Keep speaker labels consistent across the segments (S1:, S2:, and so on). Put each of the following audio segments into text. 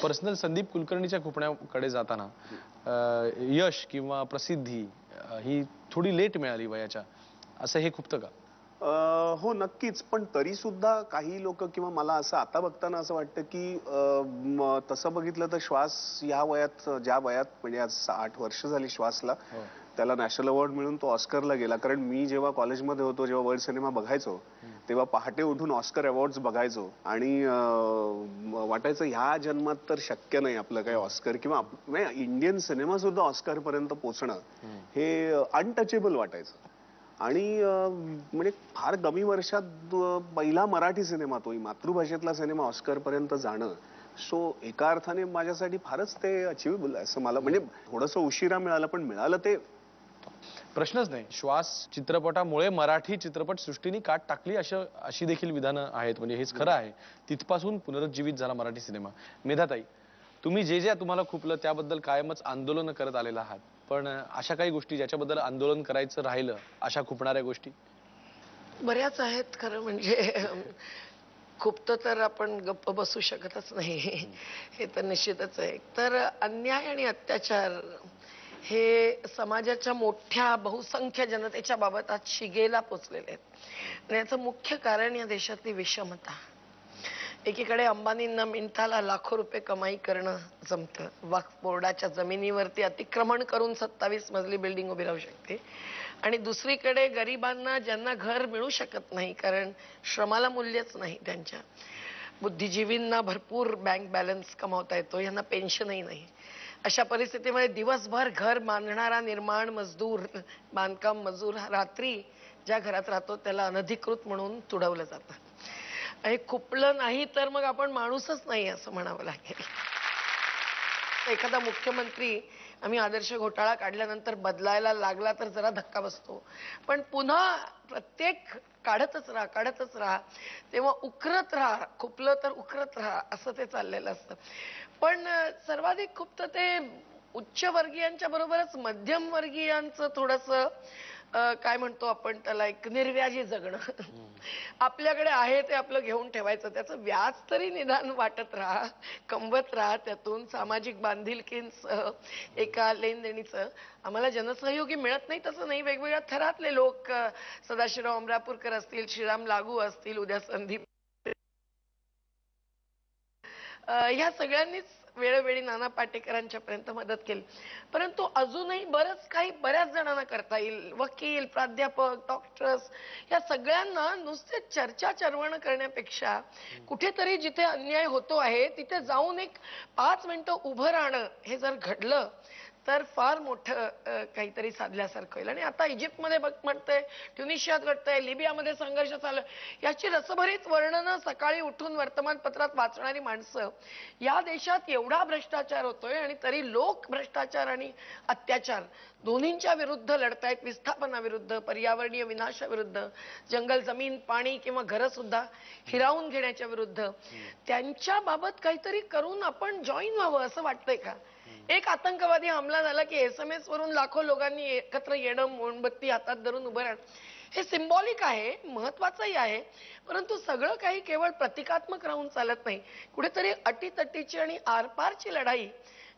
S1: Personal Sandeep कुलकर्णीच्या खुपण्याकडे जाताना यश किंवा प्रसिद्धी ही थोडी लेट मिळाली वयाच्या, असं हे खुपतं का?
S2: हो नक्कीच, पण तरी सुद्धा काही लोक किंवा मला असं आता बघताना असं वाटतं की तसं बघितलं तर श्वास या वयात, ज्या वयात म्हणजे आज 8 वर्ष झाली श्वासला, त्याला नॅशनल अवॉर्ड मिळून तो ऑस्करला गेला. कारण मी जेव्हा कॉलेजमध्ये होतो, जेव्हा वर्ल्ड सिनेमा बघायचो, तेव्हा पहाटे उठून ऑस्कर अवॉर्ड्स बघायचो आणि वाटायचं ह्या जन्मात तर शक्य नाही आपलं काही ऑस्कर किंवा इंडियन सिनेमा सुद्धा ऑस्कर पर्यंत पोहोचणं हे अनटचेबल वाटायचं. आणि म्हणजे फार कमी वर्षात पहिला मराठी सिनेमा, तोही मातृभाषेतला सिनेमा ऑस्कर पर्यंत जाणं, सो एका अर्थाने माझ्यासाठी फारच ते अचिव्हेबल आहे असं मला, म्हणजे थोडंसं उशिरा मिळालं पण मिळालं ते.
S1: प्रश्नच नाही. श्वास चित्रपटामुळे मराठी चित्रपट सृष्टीने काट टाकली अशी देखील विधानं आहेत, म्हणजे हेच खरं आहे. तिथपासून पुनरुज्जीवित झाला मराठी सिनेमा. मेधाताई, तुम्ही जे तुम्हाला खुपलं त्याबद्दल कायमच आंदोलन करत आलेला आहात, पण अशा काही गोष्टी ज्याच्याबद्दल आंदोलन करायचं राहिलं, अशा खुपणाऱ्या गोष्टी
S3: बऱ्याच आहेत. खरं म्हणजे खुपतं तर आपण गप्प बसू शकतच नाही, हे तर निश्चितच आहे. तर अन्याय आणि अत्याचार हे समाजाच्या मोठ्या बहुसंख्य जनतेच्या बाबत आज शिगेला पोचलेले आहेत. आणि याचं मुख्य कारण या देशातली विषमता. एकीकडे अंबानींना मिनिटाला लाखो रुपये कमाई करणं जमतं, वक्फ बोर्डाच्या जमिनीवरती अतिक्रमण करून 27 मजली बिल्डिंग उभी राहू शकते, आणि दुसरीकडे गरिबांना ज्यांना घर मिळू शकत नाही कारण श्रमाला मूल्यच नाही, त्यांच्या बुद्धिजीवींना भरपूर बँक बॅलन्स कमावता येतो, यांना पेन्शनही नाही. अशा परिस्थितीमध्ये दिवसभर घर बांधणारा निर्माण मजदूर, बांधकाम मजूर रात्री ज्या घरात राहतो त्याला अनधिकृत म्हणून तुडवलं जातं. हे खुपलं नाही तर मग आपण माणूसच नाही असं म्हणावं लागेल. एखादा मुख्यमंत्री आम्ही आदर्श घोटाळा काढल्यानंतर बदलायला लागला तर जरा धक्का बसतो, पण पुन्हा प्रत्येक काढतच राहा, तेव्हा उकरत राहा, खुपलं तर उकरत राहा असं ते चाललेलं असतं. पण सर्वाधिक खुपतं ते उच्चवर्गीयांच्या बरोबरच मध्यमवर्गीयांचं थोडंसं काय म्हणतो आपण त्याला, एक निर्व्याजी जगणं. आपल्याकडे आहे ते आपलं घेऊन ठेवायचं, त्याचं व्याज तरी निदान वाटत राहा, कमवत राहा, त्यातून सामाजिक बांधिलकींसह एका लेनदेणीचं. आम्हाला जनसहयोगी मिळत नाही तसं नाही, वेगवेगळ्या थरातले लोक, सदाशिवराव अमरापूरकर असतील, श्रीराम लागू असतील, उद्या संदीप, ह्या सगळ्यांनीच वेळोवेळी नाना पाटेकरांच्या पर्यंत मदत केली. परंतु अजूनही बरंच काही बऱ्याच जणांना करता येईल. वकील, प्राध्यापक, डॉक्टर्स या सगळ्यांना नुसते चर्चा चरवण करण्यापेक्षा कुठेतरी जिथे अन्याय होतो आहे तिथे जाऊन एक 5 मिनिटं उभं राहणं, हे जर घडलं तर फार मोठं काहीतरी साधल्यासारखं होईल. आणि आता इजिप्तमध्ये म्हणतंय, ट्युनिशियात घडतंय, लिबियामध्ये संघर्ष चालू, याची रसभरीत वर्णनं सकाळी उठून वर्तमानपत्रात वाचणारी माणसं, या देशात एवढा भ्रष्टाचार होतोय आणि तरी लोक भ्रष्टाचार आणि अत्याचार दोन्हींच्या विरुद्ध लढतायत. विस्थापनाविरुद्ध, पर्यावरणीय विनाशाविरुद्ध, जंगल, जमीन, पाणी किंवा घरं सुद्धा हिरावून घेण्याच्या विरुद्ध. त्यांच्या बाबत काहीतरी करून आपण जॉईन व्हावं असं वाटतंय का? एक आतंकवादी हमला झाला की SMS वरून लाखो लोकांनी एकत्र येणं, मोमबत्ती हातात धरून उभं राहणं, हे सिंबॉलिक आहे, महत्वाचंही आहे, परंतु सगळं काही केवळ प्रतिकात्मक राहून चालत नाही. कुठेतरी अटीतटीची आणि आरपारची लढाई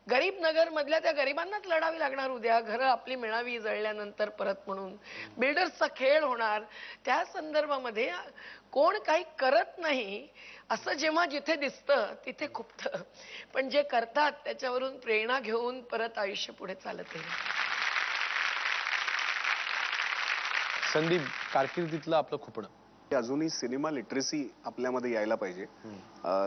S3: गरीब नगर मधल्या त्या गरिबांनाच लढावी लागणार उद्या. घरं आपली मिळावी जळल्यानंतर परत म्हणून, बिल्डर्सचा खेळ होणार. त्या संदर्भामध्ये कोण काही करत नाही असं जेव्हा जिथे दिसतं तिथे खुपतं, पण जे करतात त्याच्यावरून प्रेरणा घेऊन परत आयुष्य पुढे चालत आहे.
S1: संदीप, कारकिर्दीतलं आपलं खुपणं.
S2: अजूनही सिनेमा लिटरसी आपल्यामध्ये यायला पाहिजे,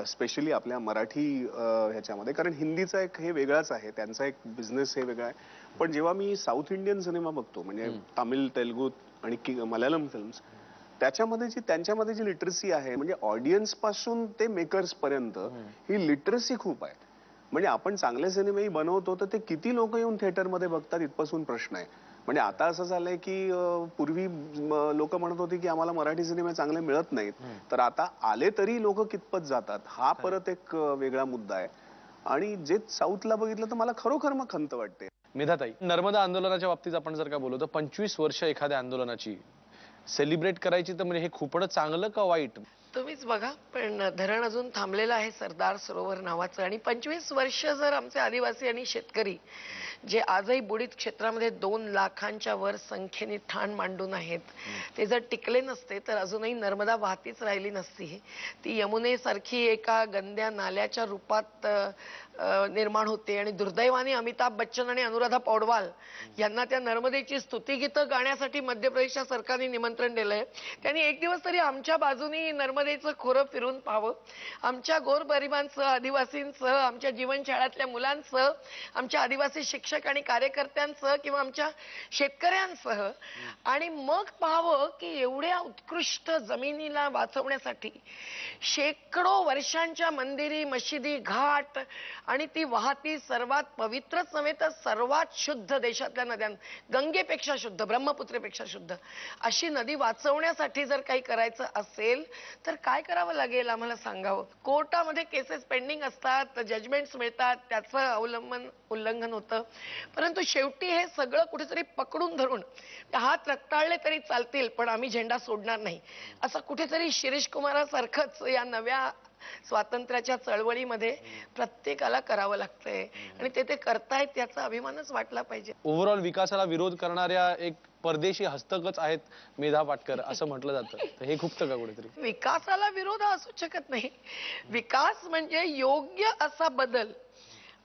S2: स्पेशली आपल्या मराठी ह्याच्यामध्ये, कारण हिंदीचा एक हे वेगळाच आहे, त्यांचा एक बिझनेस हे वेगळा आहे. पण जेव्हा मी साऊथ इंडियन सिनेमा बघतो, म्हणजे तामिळ, तेलुगू आणि मल्याळम फिल्म्स, त्यांच्यामध्ये जी लिटरसी आहे, म्हणजे ऑडियन्स पासून ते मेकर्स पर्यंत ही लिटरसी खूप आहे. म्हणजे आपण चांगले सिनेमेही बनवतो तर ते किती लोक येऊन थिएटरमध्ये बघतात इथपासून प्रश्न आहे. म्हणजे आता असं झालंय की पूर्वी लोक म्हणत होती की आम्हाला मराठी सिनेमे चांगले मिळत नाहीत, तर आता आले तरी लोक कितपत जातात, हा परत एक वेगळा मुद्दा आहे. आणि जे साऊथला बघितलं तर मला खरोखर मग खंत वाटते.
S1: मेधाताई, नर्मदा आंदोलनाच्या बाबतीत आपण जर का बोललो तर 25 वर्ष एखाद्या आंदोलनाची सेलिब्रेट करायची, तर म्हणजे हे खुपणं चांगलं का वाईट?
S3: तुम्हीच बघा, पण धरण अजून थांबलेलं आहे सरदार सरोवर नावाचं. आणि 25 वर्ष जर आमचे आदिवासी आणि शेतकरी जे आजही बुडीत क्षेत्रामध्ये 2 लाखांच्या वर संख्येने ठाण मांडून आहेत, ते जर टिकले नसते तर अजूनही नर्मदा वाहतीच राहिली नसती. ती यमुनेसारखी एका गंद्या नाल्याच्या रूपात निर्माण होते. आणि दुर्दैवाने अमिताभ बच्चन आणि अनुराधा पौडवाल यांना त्या नर्मदेची स्तुतिगीतं गाण्यासाठी मध्य प्रदेशच्या सरकारने निमंत्रण दिलंय. त्यांनी एक दिवस तरी आमच्या बाजूनी नर्मदेचं खोरं फिरून पाहावं. आमच्या गोरगरिबांसह, आदिवासींसह, आमच्या जीवनशाळातल्या मुलांसह, आमच्या आदिवासी शिक्षक आणि कार्यकर्त्यांसह किंवा आमच्या शेतकऱ्यांसह, आणि मग पाहावं की एवढ्या उत्कृष्ट जमिनीला वाचवण्यासाठी शेकडो वर्षांच्या मंदिरी, मशिदी, घाट आणि ती वाहती सर्वात पवित्रच नव्हे तर सर्वात शुद्ध देशातल्या नद्यां, गंगेपेक्षा शुद्ध, ब्रह्मपुत्रेपेक्षा शुद्ध अशी नदी वाचवण्यासाठी जर काही करायचं असेल तर काय करावं लागेल आम्हाला सांगावं. कोर्टामध्ये केसेस पेंडिंग असतात, जजमेंट्स मिळतात, त्याचं उल्लंघन होतं. परंतु शेवटी हे सगळं कुठेतरी पकडून धरून हात रक्ताळले तरी चालतील पण आम्ही झेंडा सोडणार नाही असं कुठेतरी शिरीष कुमारासारखंच या नव्या स्वातंत्र्याच्या चळवळीमध्ये प्रत्येकाला करावं लागतंय. आणि ते करतायत याचा अभिमानच वाटला पाहिजे.
S1: ओव्हरऑल विकासाला विरोध करणाऱ्या एक परदेशी हस्तकच आहेत मेधा पाटकर असं म्हटलं जातं, तर हे खुपतं का कुठेतरी?
S3: विकासाला विरोध हा असू शकत नाही. विकास म्हणजे योग्य असा बदल.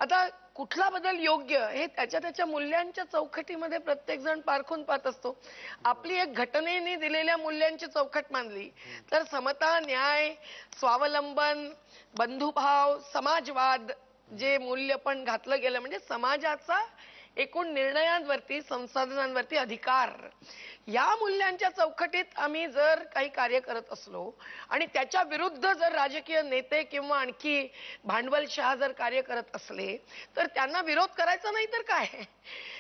S3: आता कुठला बदल योग्य हे त्याच्या मूल्यांच्या चौकटीमध्ये प्रत्येक जण पारखून पाहत असतो. आपली एक घटनेने दिलेल्या मूल्यांची चौकट मानली तर समता, न्याय, स्वावलंबन, बंधुभाव, समाजवाद जे मूल्य पण घातलं गेलं म्हणजे समाजाचा एकूण निर्णयांवरती, संसाधनांवरती अधिकार, या मूल्यांच्या चौकटीत आम्ही जर काही कार्य करत असलो आणि त्याच्या विरुद्ध जर राजकीय नेते किंवा आणखी भांडवलशाह जर कार्य करत असले तर त्यांना विरोध करायचा नाही तर काय,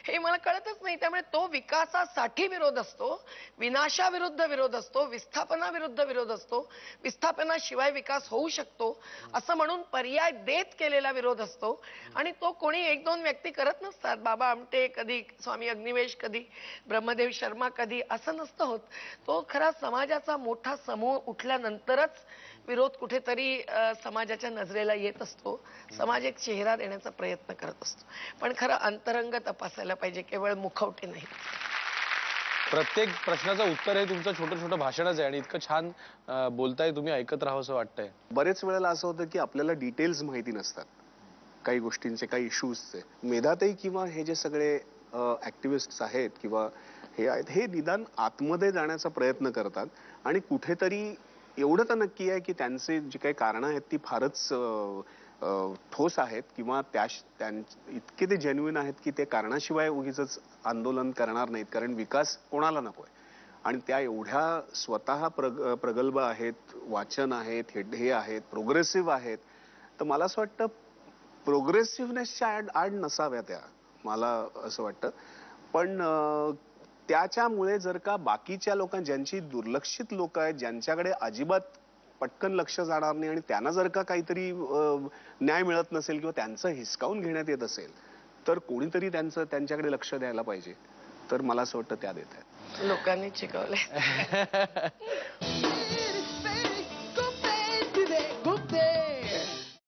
S3: हे मला कळतच नाही. त्यामुळे तो विकासासाठी विरोध असतो, विनाशाविरुद्ध विरोध असतो, विस्थापनाविरुद्ध विरोध असतो, विस्थापनाशिवाय विकास होऊ शकतो असं म्हणून पर्याय देत केलेला विरोध असतो. आणि तो कोणी 1-2 व्यक्ती करत नसतात. बाबा आमटे कधी, स्वामी अग्निवेश कधी, ब्रह्मदेव शर्मा कधी, असं नसतं होत. तो खरा समाजाचा मोठा समूह उठल्यानंतरच विरोध कुठेतरी समाजाच्या नजरेला येत असतो. समाज एक चेहरा देण्याचा प्रयत्न करत असतो. पण खरं अंतरंग तपासायला पाहिजे, केवळ मुखवटे नाही.
S1: प्रत्येक प्रश्नाचं उत्तर हे तुमचं छोटं छोटं भाषणच आहे आणि इतकं छान बोलताय तुम्ही, ऐकत राहावं असं वाटतंय.
S2: बरेच वेळेला असं होतं की आपल्याला डिटेल्स माहिती नसतात काही गोष्टींचे, काही इश्यूजचे. मेधाताई किंवा हे जे सगळे ऍक्टिव्हिस्ट आहेत किंवा हे आहेत, हे निदान आतमध्ये जाण्याचा प्रयत्न करतात. आणि कुठेतरी एवढं तर नक्की आहे की त्यांचे जी काही कारणं आहेत ती फारच ठोस आहेत किंवा इतके ते जेन्युइन आहेत की ते कारणाशिवाय उगीच आंदोलन करणार नाहीत. कारण विकास कोणाला नकोय. आणि त्या एवढ्या स्वतः प्रगल्भ आहेत, वाचन आहेत, हे आहेत, प्रोग्रेसिव्ह आहेत. तर मला असं वाटतं प्रोग्रेसिव्हनेसच्या आड नसाव्या त्या, मला असं वाटतं. पण त्याच्यामुळे जर का बाकीच्या लोकांना, ज्यांची दुर्लक्षित लोक आहेत, ज्यांच्याकडे अजिबात पटकन लक्ष जाणार नाही आणि त्यांना जर का काहीतरी न्याय मिळत नसेल किंवा त्यांचं हिसकावून घेण्यात येत असेल तर कोणीतरी त्यांच्याकडे लक्ष द्यायला पाहिजे. तर मला असं वाटतं त्या देत आहेत.
S3: लोकांनी शिकवलंय.